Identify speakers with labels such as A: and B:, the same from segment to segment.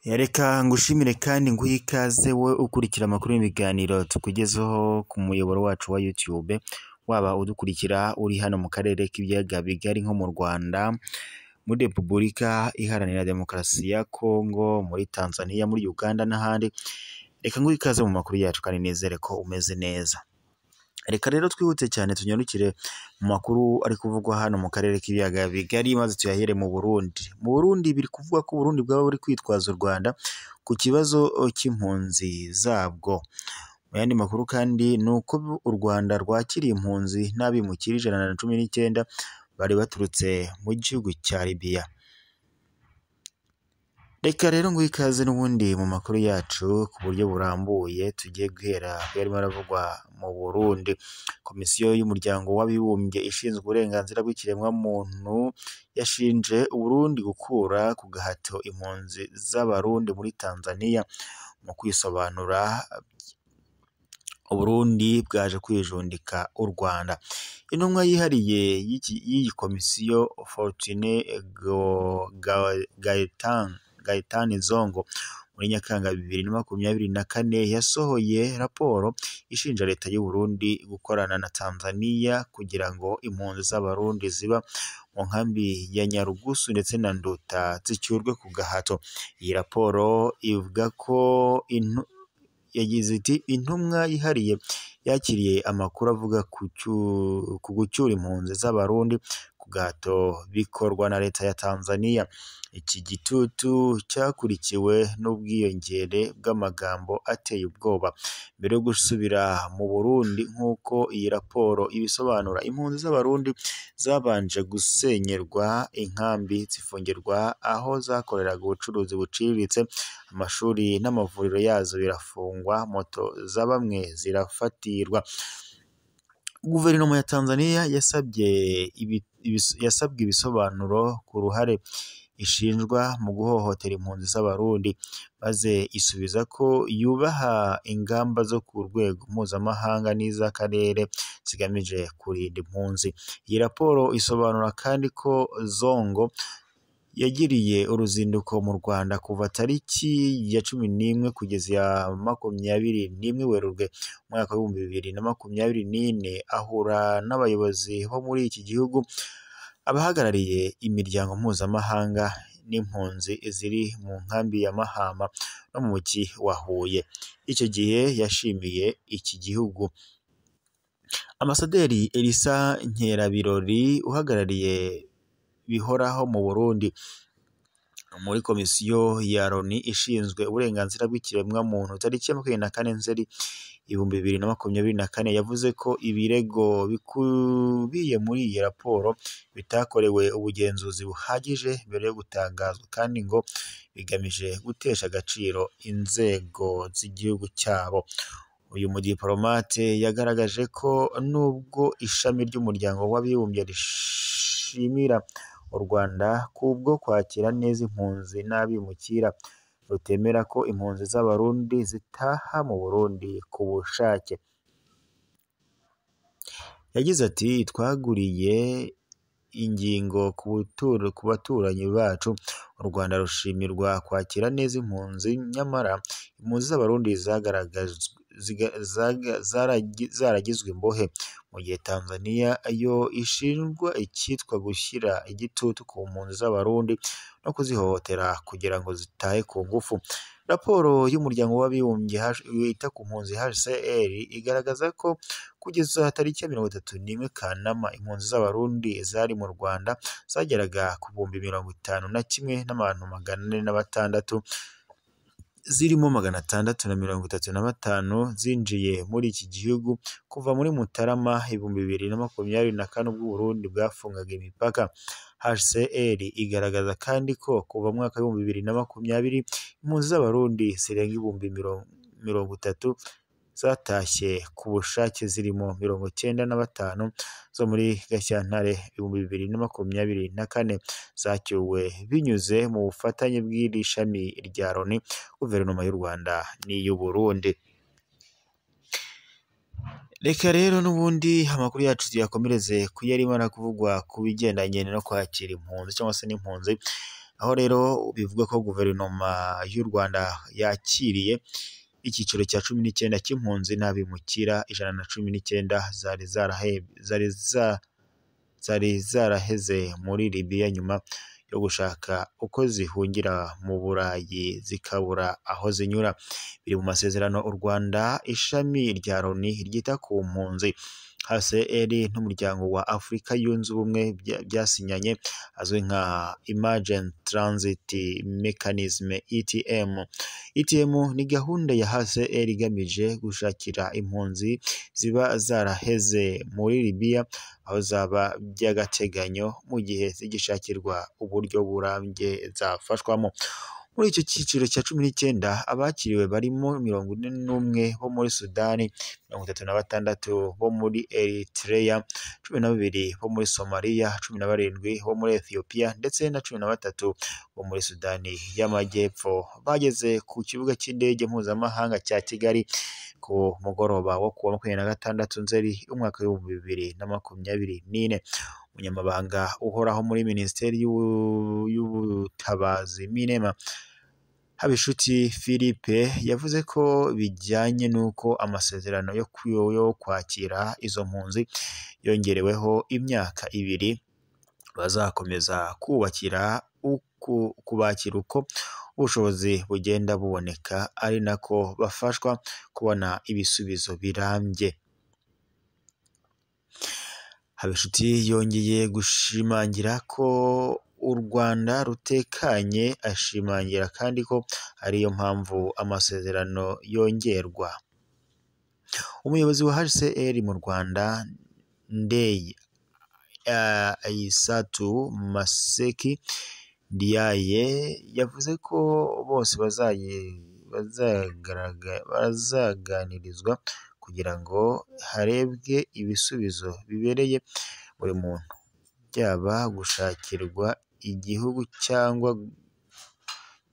A: Reka ngushimire kandi nguhe ikaze wowe ukurikira amakuru y'ibiganiro tukugezaho ku muyoboro wacu wa YouTube, waba udukurikira uri hano mu karere k'ibiyaga bigari nko mu Rwanda, muri Repubulika Iharanira Demokarasi ya Kongo, muri Tanzania, muri Uganda n'ahandi. Reka nguhe ikaze mu makuru yacu kandi nizere ko umeze neza. Reka rero twihute cyane tunyarukire mu makuru ari kuvugwa hano mu karere k'ibiyaga bigari, maze tuyahere mu Burundi. Mu Burundi biri kuvugwa ko Burundi bwaba buri kwitwaza u Rwanda ku kibazo cy'impunzi zabwo. Mu yandi makuru kandi ni uko u Rwanda rwakiriye impunzi n'abimukira 119 bari baturutse mu gihugu cya Libya. Reka rero nguhe ikaze n'ubundi mu makuru yacu ku buryo burambuye, tugiye guhera yarimo aravugwa mu Burundi. Komisiyo y'umuryango w'abibumbye ishinzwe uburenganzira bw'ikiremwamuntu yashinje Burundi gukura ku gahato impunzi z'abarundi muri Tanzania. Mu kwisobanura, Burundi bwaje kwijundika u Rwanda. Intumwa yihariye y'iyi komisiyo Fortune Gaetani Zongo muri Nyakanga 2024 yasohoye raporo ishinja leta y'u Burundi gukorana na Tanzania kugira ngo impunzi z'abarundi ziba mu nkambi ya Nyarugusu ndetse na Nduta zicyurwe ku gahato. Iyi raporo ivuga ko yagize iti intumwa yihariye yakiriye amakuru avuga ku gucyura impunzi z'abarundi ku gahato bikorwa na leta ya Tanzania. Iki gitutu cyakurikiwe n'ubwiyongere bw'amagambo ateye ubwoba. Mbere yo gusubira mu Burundi nk'uko iyi raporo ibisobanura, impunzi z'abarundi zabanje gusenyerwa inkambi, zifungirwa aho zakoreraga ubucuruzi buciriritse, amashuri n'amavuriro yazo birafungwa, moto za bamwe zirafatirwa. Guverinoma ya Tanzania yasabye ibisobanuro ku ruhare ishinjwa mu guhohotera impunzi z'abarundi, maze isubiza ko yubaha ingamba zo ku rwego mpuzamahanga n'iz'akarere zigamije kurinda impunzi. Iyi raporo isobanura kandi ko Zongo yagiriye uruzinduko mu Rwanda kuva tariki ya 11 kugeza ya 21 Werurwe umwaka wa 2024, ahura n'abayobozi bo muri iki gihugu, abahagarariye imiryango mpuzamahanga n'impunzi ziri mu nkambi ya Mahama no mu mujyi wa Huye. Icyo gihe yashimiye iki gihugu. Ambasaderi Elisa Nkerabirori uhagarariye bihoraho mu Burundi muri komisiyo ya Loni ishinzwe uburenganzira bw'ikiremwamuntu tariki ya 24 Nzeri 2024 yavuze ko ibirego bikubiye muri iyi raporo bitakorewe ubugenzuzi buhagije mbere yo gutangazwa, kandi ngo bigamije gutesha agaciro inzego z'igihugu cyabo. Uyu mudiplomate yagaragaje ko nubwo ishami ry'umuryango w'abibumbye rishimira u Rwanda kubwo kwakira neza impunzi n'abimukira, rutemera ko impunzi z'abarundi zitaha mu Burundi ku bushake. Yagize ati twaguriye ingingo ku baturanyi bacu. U Rwanda rushimirwa kwakira neza impunzi, nyamara impunzi z'abarundi zaragizwe imbohe, mu gihe Tanzania yo ishinjwa icyitwa gushyira igitutu ku mpunzi z'abarundi no kuzihohotera kugira ngo zitahe ku ngufu. Raporo y'umuryango w'abibumbye wita ku mpunzi HCR igaragaza ko kugeza tariki ya 31 Kanama impunzi z'abarundi zari mu Rwanda zageraga ku 51,000 n'abantu 406, zirimo 635 zinjiye muri iki gihugu kuva muri Mutarama 2024 ubwo Burundi bwafungaga imipaka. HCR igaragaza kandi ko kuva mu mwaka wa 2020 impunzi z'abarundi zirenga 30,000 zatashye ku bushake, zirimo 95 zo muri Gashyantare 2024 zacyuwe binyuze mu bufatanye bw'iri shami rya Loni, guverinoma y'u Rwanda n'iy'u Burundi. Reka rero n'ubundi amakuru yacu tuyakomereze kuyarimo kuvugwa ku bigendanye no kwakira impunzi cyangwa se n'impunzi aho rero bivuga ko guverinoma y'u Rwanda yakiriye icyiciro cya 19 cy'impunzi n'abimukira 119 zari zaraheze muri Libya nyuma yo gushaka uko zihungira mu Burayi zikabura aho zinyura. Biri mu masezerano u Rwanda, ishami rya Loni ryita ku mpunzi HCR n'umuryango wa Afurika yunze ubumwe byasinyanye azwi nka Emergency Transit Mechanism ETM. ETM ni gahunda ya HCR igamije gushakira impunzi ziba zaraheze muri Libya aho zaba by'agateganyo mu gihe zigishakirwa uburyo burambye zafashwamo. Muri icyo cyiciro cya 19 abakiriwe barimo 41 bo muri Sudani, 36 bo muri Eritrea, 12 bo muri Somalia, 17 bo muri Ethiopia ndetse na 13 bo muri Sudani y'Amajyepfo. Bageze ku kibuga cy'indege mpuzamahanga cya Kigali ku mugoroba wo kuwa 26 Nzeri umwaka wa 2024. Umunyamabanga uhoraho muri Minisiteri y'Ubutabazi Minema Habishuti Philippe yavuze ko bijyanye n'uko amasezerano yo kwakira izo mpunzi yongereweho imyaka 2 bazakomeza kubakira uko ubushobozi bugenda buboneka ari nako bafashwa kubona ibisubizo birambye. Habishuti yongeye gushimangira ko u Rwanda rutekanye, ashimangira kandi ko ariyo mpamvu amasezerano yongerwa. Umuyobozi wa HCR mu Rwanda Ndeye Aissatou Maseki Ndiaye yavuze ko bose bazaganirizwa kugira ngo harebwe ibisubizo bibereye buri muntu, byaba gushakirwa igihugu cyangwa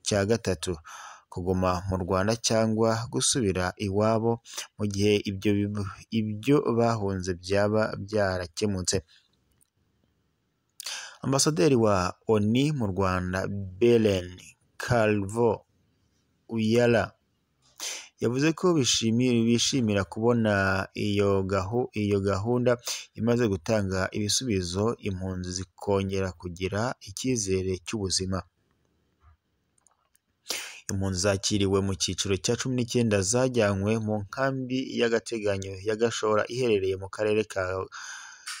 A: cya gatatu, kuguma mu Rwanda cyangwa gusubira iwabo mu gihe ibyo bahunze byaba byarakemutse. Ambasaderi wa ONU mu Rwanda Belen Calvo Uyala yavuze ko bishimira kubona iyo gahunda imaze gutanga ibisubizo, impunzi zikongera kugira icyizere cy'ubuzima. Impunzi zakiriwe mu cyiciro cya 19 zajyanywe mu nkambi y'agateganyo ya Gashora iherereye mu karere ka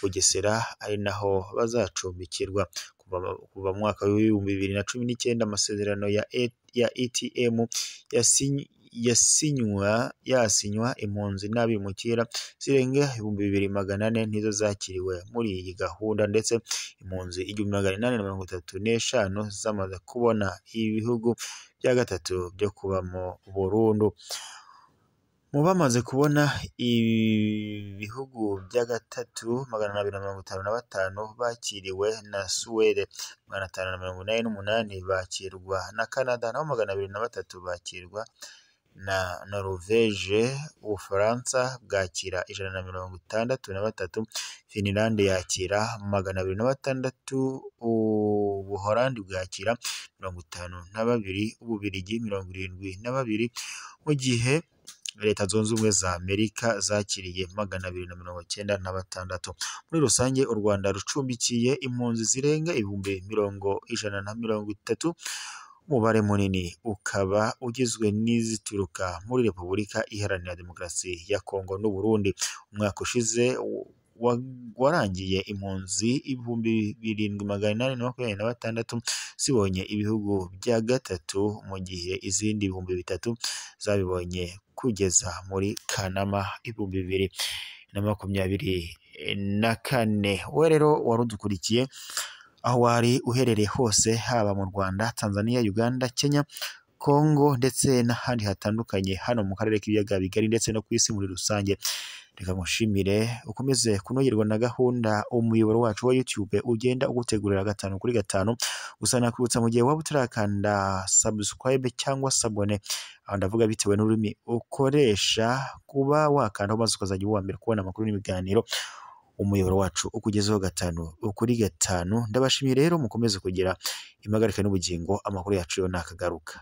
A: Bugesera, ari naho bazacumbikirwa kuva mu mwaka wa 2019. Amasezerano ya ETM yasinywa impunzi n'abimukira zirenga 2400 nizo zakiriwe muri iyi gahunda, ndetse impunzi 1835 zamaze kubona ibihugu bya gatatu byo kubamo burundu. Mu bamaze kubona ibihugu bya gatatu 255 bakiriwe na Suwede, 588 bakirwa na Canada, naho 203 bakirwa na Norvège. Ubufaransa bwakira 163, Finland yakira 206, Ubuholandi bwakira 52, Ububiligi 72, mu gihe Leta Zunze Ubumwe za Amerika zakiriye 296. Muri rusange u Rwanda rucumbikiye impunzi zirenga 130,000. Umubare munini ukaba ugizwe n'izituruka muri Repubulika Iharanira Demokarasi ya Kongo n'u Burundi. Umwaka ushize warangiye impunzi 7,826 zibonye ibihugu bya gatatu, mu gihe izindi 3,000 zabibonye kugeza muri Kanama 2024. We rero warudukurikiye aho wari uherereye hose, haba mu Rwanda, Tanzania, Uganda, Kenya, Kongo ndetse n'ahandi hatandukanye hano mu karere k'ibiyaga bigari ndetse no ku isi muri rusange. Reka ngushimire, ukomeze kunogerwa na gahunda umuyoboro wacu wa YouTube ugenda ugutegurira 5 kuri 5. Gusa nakwibutsa mu gihe waba utarakanda subscribe cyangwa sabone, aho ndavuga bitewe n'ururimi ukoresha, kuba wakanda maze ukazajya uwa mbere kubona amakuru n'ibiganiro umuyoboro wacu ukugezeho 5 kuri 5. Ndabashimiye rero, mukomeze kugira impagarike n'ubugingo, amakuru yacu yo nakagaruka.